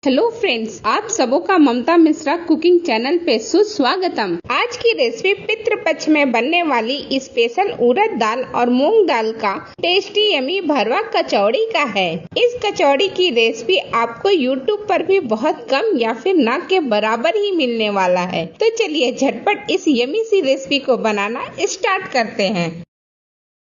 Hello friends, आप सबों का ममता मिश्रा कुकिंग चैनल पे सुस्वागतम। आज की रेसिपी पितृपक्ष में बनने वाली स्पेशल उड़द दाल और मूंग दाल का टेस्टी यमी भरवा कचौड़ी का है। इस कचौड़ी की रेसिपी आपको यूट्यूब पर भी बहुत कम या फिर ना के बराबर ही मिलने वाला है। तो चलिए झटपट इस यमी सी रेसिपी को बनाना स्टार्ट करते हैं।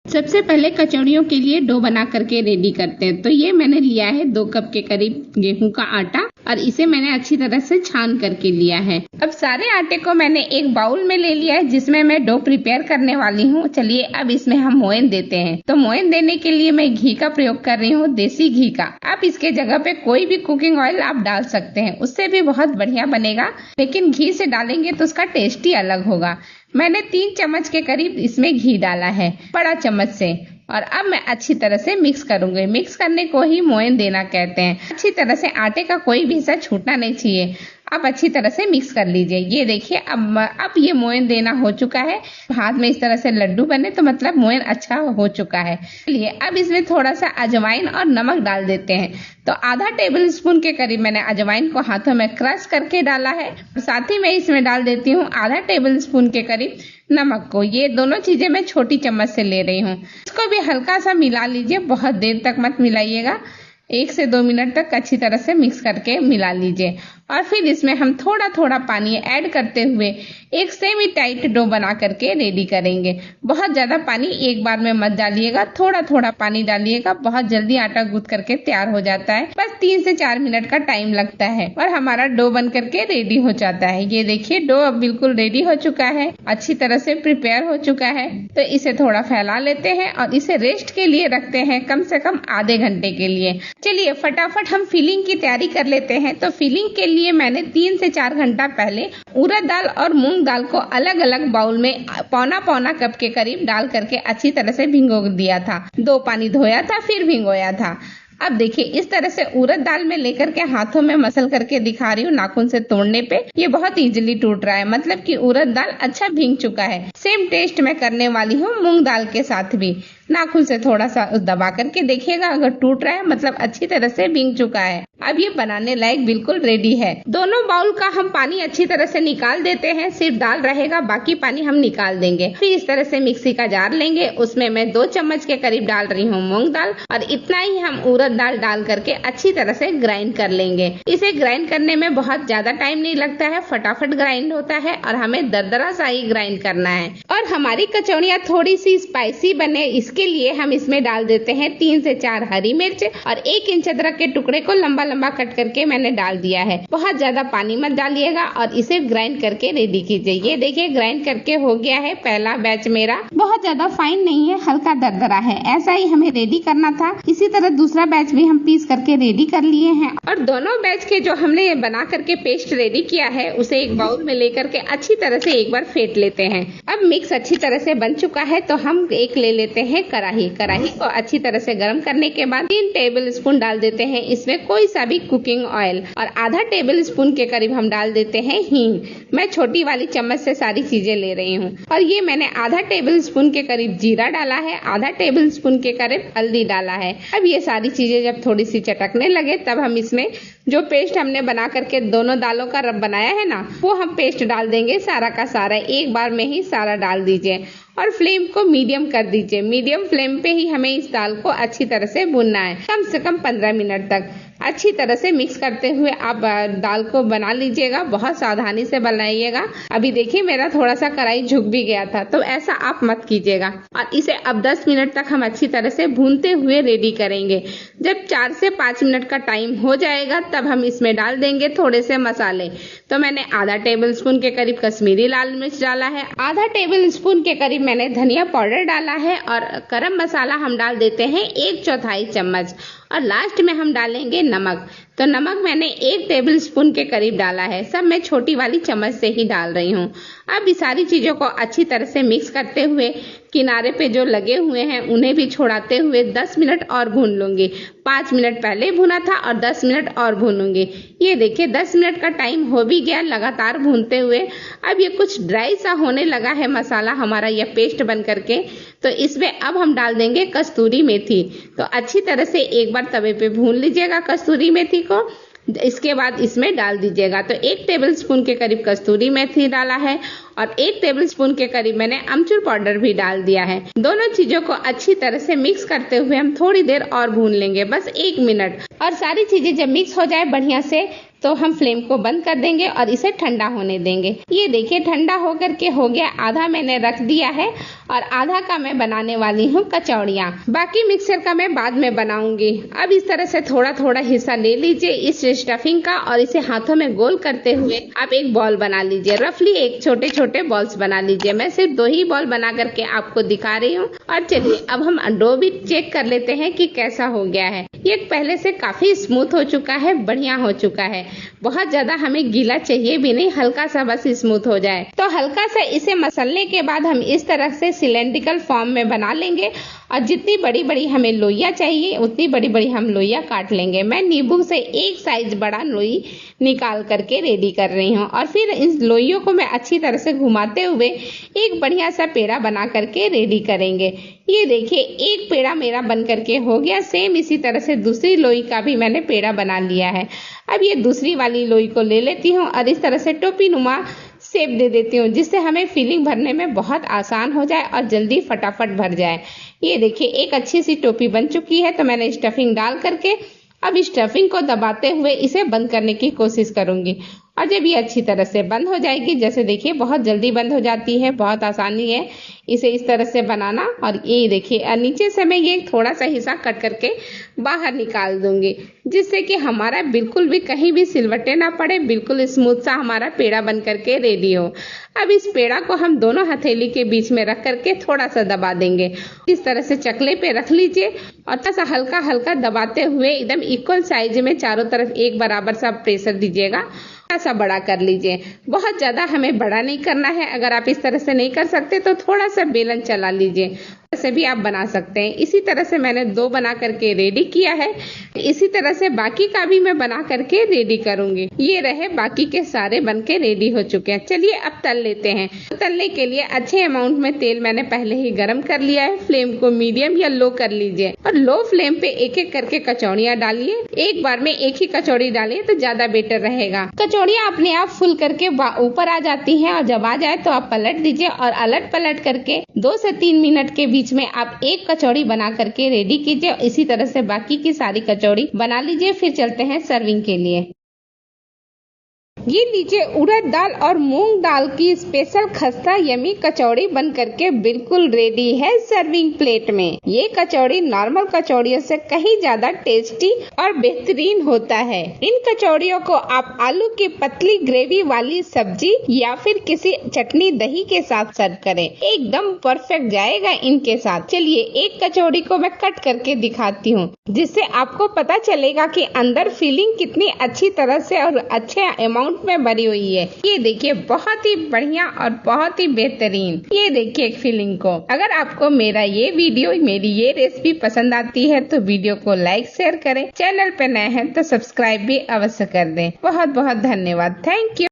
सबसे पहले कचौड़ियों के लिए डो बना करके रेडी करते हैं। तो ये मैंने लिया है 2 कप के करीब गेहूं का आटा और इसे मैंने अच्छी तरह से छान करके लिया है। अब सारे आटे को मैंने एक बाउल में ले लिया है जिसमें मैं डो प्रिपेयर करने वाली हूँ। चलिए अब इसमें हम मोयन देते हैं। तो मोयन देने के लिए मैं घी का प्रयोग कर रही हूँ, देसी घी का। आप इसके जगह पे कोई भी कुकिंग ऑयल आप डाल सकते हैं, उससे भी बहुत बढ़िया बनेगा, लेकिन घी से डालेंगे तो उसका टेस्ट ही अलग होगा। मैंने 3 चम्मच के करीब इसमें घी डाला है, बड़ा चम्मच से। और अब मैं अच्छी तरह से मिक्स करूंगी। मिक्स करने को ही मोयन देना कहते हैं। अच्छी तरह से आटे का कोई भी हिस्सा छूटना नहीं चाहिए। आप अच्छी तरह से मिक्स कर लीजिए। ये देखिए अब ये मोयन देना हो चुका है। हाथ में इस तरह से लड्डू बने तो मतलब मोयन अच्छा हो चुका है। चलिए अब इसमें थोड़ा सा अजवाइन और नमक डाल देते हैं। तो आधा टेबल स्पून के करीब मैंने अजवाइन को हाथों में क्रश करके डाला है। साथ ही मैं इसमें डाल देती हूँ आधा टेबल स्पून के करीब नमक को। ये दोनों चीजें मैं छोटी चम्मच से ले रही हूँ। इसको भी हल्का सा मिला लीजिए, बहुत देर तक मत मिलाइएगा। 1 से 2 मिनट तक अच्छी तरह से मिक्स करके मिला लीजिए। और फिर इसमें हम थोड़ा थोड़ा पानी ऐड करते हुए एक सेमी टाइट डो बना करके रेडी करेंगे। बहुत ज्यादा पानी एक बार में मत डालिएगा, थोड़ा थोड़ा पानी डालिएगा। बहुत जल्दी आटा गूंथ करके तैयार हो जाता है। बस 3 से 4 मिनट का टाइम लगता है और हमारा डो बन करके रेडी हो जाता है। ये देखिए डो अब बिल्कुल रेडी हो चुका है, अच्छी तरह से प्रिपेयर हो चुका है। तो इसे थोड़ा फैला लेते हैं और इसे रेस्ट के लिए रखते हैं, कम से कम आधे घंटे के लिए। चलिए फटाफट हम फिलिंग की तैयारी कर लेते हैं। तो फिलिंग के लिए मैंने 3 से 4 घंटा पहले उड़द दाल और मूंग दाल को अलग अलग बाउल में पौना कप के करीब डाल करके अच्छी तरह से भिगो दिया था। 2 पानी धोया था फिर भिगोया था। अब देखिए इस तरह से उड़द दाल में लेकर के हाथों में मसल करके दिखा रही हूँ, नाखून से तोड़ने पे ये बहुत इजीली टूट रहा है, मतलब कि उड़द दाल अच्छा भीग चुका है। सेम टेस्ट मैं करने वाली हूँ मूंग दाल के साथ भी। नाखून से थोड़ा सा दबा करके देखिएगा, अगर टूट रहा है मतलब अच्छी तरह से भीग चुका है। अब ये बनाने लायक बिल्कुल रेडी है। दोनों बाउल का हम पानी अच्छी तरह से निकाल देते हैं, सिर्फ दाल रहेगा, बाकी पानी हम निकाल देंगे। फिर इस तरह से मिक्सी का जार लेंगे, उसमें मैं 2 चम्मच के करीब डाल रही हूँ मूंग दाल और इतना ही हम उड़द दाल डाल करके अच्छी तरह से ग्राइंड कर लेंगे। इसे ग्राइंड करने में बहुत ज्यादा टाइम नहीं लगता है, फटाफट ग्राइंड होता है और हमें दरदरा सा ही ग्राइंड करना है। और हमारी कचौड़ियाँ थोड़ी सी स्पाइसी बने इसके लिए हम इसमें डाल देते हैं 3 से 4 हरी मिर्च और 1 इंच अदरक के टुकड़े को लंबा लंबा कट करके मैंने डाल दिया है। बहुत ज्यादा पानी मत डालिएगा और इसे ग्राइंड करके रेडी कीजिए। ये देखिए ग्राइंड करके हो गया है पहला बैच मेरा। बहुत ज्यादा फाइन नहीं है, हल्का दरदरा है, ऐसा ही हमें रेडी करना था। इसी तरह दूसरा बैच भी हम पीस करके रेडी कर लिए हैं। और दोनों बैच के जो हमने बना करके पेस्ट रेडी किया है उसे एक बाउल में लेकर के अच्छी तरह से एक बार फेंट लेते हैं। अब मिक्स अच्छी तरह से बन चुका है तो हम एक ले लेते हैं कढ़ाई को अच्छी तरह से गर्म करने के बाद 3 टेबल स्पून डाल देते हैं इसमें कोई सा भी कुकिंग ऑयल और आधा टेबल स्पून के करीब हम डाल देते हैं हींग। मैं छोटी वाली चम्मच से सारी चीजें ले रही हूँ। और ये मैंने आधा टेबल स्पून के करीब जीरा डाला है, आधा टेबल स्पून के करीब हल्दी डाला है। अब ये सारी चीजें जब थोड़ी सी चटकने लगे तब हम इसमें जो पेस्ट हमने बना करके दोनों दालों का रब बनाया है ना, वो हम पेस्ट डाल देंगे सारा का सारा। एक बार में ही सारा डाल दीजिए और फ्लेम को मीडियम कर दीजिए। मीडियम फ्लेम पे ही हमें इस दाल को अच्छी तरह से भूनना है, कम से कम 15 मिनट तक। अच्छी तरह से मिक्स करते हुए आप दाल को बना लीजिएगा, बहुत सावधानी से बनाइएगा। अभी देखिए मेरा थोड़ा सा कढ़ाई झुक भी गया था, तो ऐसा आप मत कीजिएगा। और इसे अब 10 मिनट तक हम अच्छी तरह से भूनते हुए रेडी करेंगे। जब 4 से 5 मिनट का टाइम हो जाएगा तब हम इसमें डाल देंगे थोड़े से मसाले। तो मैंने आधा टेबल स्पून के करीब कश्मीरी लाल मिर्च डाला है, आधा टेबल स्पून के करीब मैंने धनिया पाउडर डाला है और गरम मसाला हम डाल देते हैं 1/4 चम्मच। और लास्ट में हम डालेंगे नमक। तो नमक मैंने 1 टेबल स्पून के करीब डाला है, सब मैं छोटी वाली चम्मच से ही डाल रही हूँ। अब इस सारी चीजों को अच्छी तरह से मिक्स करते हुए किनारे पे जो लगे हुए हैं उन्हें भी छोड़ाते हुए 10 मिनट और भून लूंगी। 5 मिनट पहले भुना था और 10 मिनट और भूनूंगी। ये देखिए 10 मिनट का टाइम हो भी गया लगातार भूनते हुए। अब ये कुछ ड्राई सा होने लगा है मसाला हमारा, यह पेस्ट बन करके। तो इसमें अब हम डाल देंगे कस्तूरी मेथी। तो अच्छी तरह से एक बार तवे पे भून लीजिएगा कस्तूरी मेथी को। इसके बाद इसमें डाल दीजिएगा। तो 1 टेबलस्पून के करीब कस्तूरी मेथी डाला है और 1 टेबलस्पून के करीब मैंने अमचूर पाउडर भी डाल दिया है। दोनों चीजों को अच्छी तरह से मिक्स करते हुए हम थोड़ी देर और भून लेंगे, बस 1 मिनट। और सारी चीजें जब मिक्स हो जाए बढ़िया से तो हम फ्लेम को बंद कर देंगे और इसे ठंडा होने देंगे। ये देखिए ठंडा होकर के हो गया, आधा मैंने रख दिया है और आधा का मैं बनाने वाली हूँ कचौड़ियाँ। बाकी मिक्सर का मैं बाद में बनाऊंगी। अब इस तरह से थोड़ा थोड़ा हिस्सा ले लीजिए इस स्टफिंग का और इसे हाथों में गोल करते हुए आप एक बॉल बना लीजिए। रफली एक छोटे छोटे बॉल्स बना लीजिए। मैं सिर्फ 2 ही बॉल बना करके आपको दिखा रही हूँ। और चलिए अब हम डो भी चेक कर लेते हैं कि कैसा हो गया है। ये पहले से काफी स्मूथ हो चुका है, बढ़िया हो चुका है। बहुत ज्यादा हमें गीला चाहिए भी नहीं, हल्का सा बस स्मूथ हो जाए। तो हल्का सा इसे मसलने के बाद हम इस तरह से सिलेंड्रिकल फॉर्म में बना लेंगे और जितनी बड़ी बड़ी हमें लोइयां चाहिए उतनी बड़ी बड़ी हम लोइयां काट लेंगे। मैं नींबू से 1 साइज बड़ा लोई निकाल करके रेडी कर रही हूँ और फिर इन लोइयों को मैं अच्छी तरह से घुमाते हुए एक बढ़िया सा पेड़ा बना करके रेडी करेंगे। ये देखिए एक पेड़ा मेरा बन करके हो गया। सेम इसी तरह से दूसरी लोई का भी मैंने पेड़ा बना लिया है। अब ये दूसरी वाली लोई को ले लेती हूँ और इस तरह से टोपी नुमा शेप दे देती हूँ, जिससे हमें फिलिंग भरने में बहुत आसान हो जाए और जल्दी फटाफट भर जाए। ये देखिए एक अच्छी सी टोपी बन चुकी है। तो मैंने स्टफिंग डाल करके अब स्टफिंग को दबाते हुए इसे बंद करने की कोशिश करूंगी और जब ये अच्छी तरह से बंद हो जाएगी, जैसे देखिए बहुत जल्दी बंद हो जाती है, बहुत आसानी है इसे इस तरह से बनाना। और ये देखिए नीचे से मैं ये थोड़ा सा हिस्सा कट करके बाहर निकाल दूंगी, जिससे कि हमारा बिल्कुल भी कहीं भी सिलवटे ना पड़े, बिल्कुल स्मूथ सा हमारा पेड़ा बन करके रेडी हो। अब इस पेड़ा को हम दोनों हथेली के बीच में रख करके थोड़ा सा दबा देंगे। इस तरह से चकले पे रख लीजिए और थोड़ा सा हल्का हल्का दबाते हुए एकदम इक्वल साइज में चारों तरफ एक बराबर सा प्रेशर दीजिएगा। सा बड़ा कर लीजिए, बहुत ज्यादा हमें बड़ा नहीं करना है। अगर आप इस तरह से नहीं कर सकते तो थोड़ा सा बेलन चला लीजिए, ऐसे भी आप बना सकते हैं। इसी तरह से मैंने 2 बना करके रेडी किया है। इसी तरह से बाकी का भी मैं बना करके रेडी करूंगी। ये रहे बाकी के सारे बन के रेडी हो चुके हैं। चलिए अब तल लेते हैं। तलने के लिए अच्छे अमाउंट में तेल मैंने पहले ही गर्म कर लिया है। फ्लेम को मीडियम या लो कर लीजिए और लो फ्लेम पे एक एक करके कचौड़ियाँ डालिए। एक बार में एक ही कचौड़ी डालिए तो ज्यादा बेटर रहेगा। कचौड़ियाँ अपने आप फुल करके ऊपर आ जाती हैं और जब आ जाए तो आप पलट दीजिए और अलट पलट करके 2 से 3 मिनट के बीच में आप एक कचौड़ी बना करके रेडी कीजिए। इसी तरह से बाकी की सारी कचौड़ी बना लीजिए। फिर चलते हैं सर्विंग के लिए। ये लीजिए उड़द दाल और मूंग दाल की स्पेशल खस्ता यमी कचौड़ी बन करके बिल्कुल रेडी है सर्विंग प्लेट में। ये कचौड़ी नॉर्मल कचौड़ियों से कहीं ज्यादा टेस्टी और बेहतरीन होता है। इन कचौड़ियों को आप आलू की पतली ग्रेवी वाली सब्जी या फिर किसी चटनी दही के साथ सर्व करें, एकदम परफेक्ट जाएगा इनके साथ। चलिए एक कचौड़ी को मैं कट करके दिखाती हूँ, जिससे आपको पता चलेगा कि अंदर फीलिंग कितनी अच्छी तरह से और अच्छे अमाउंट में भरी हुई है। ये देखिए बहुत ही बढ़िया और बहुत ही बेहतरीन। ये देखिए फीलिंग को। अगर आपको मेरा ये वीडियो, मेरी ये रेसिपी पसंद आती है तो वीडियो को लाइक शेयर करें। चैनल पे नए हैं तो सब्सक्राइब भी अवश्य कर दें। बहुत बहुत धन्यवाद। Thank you.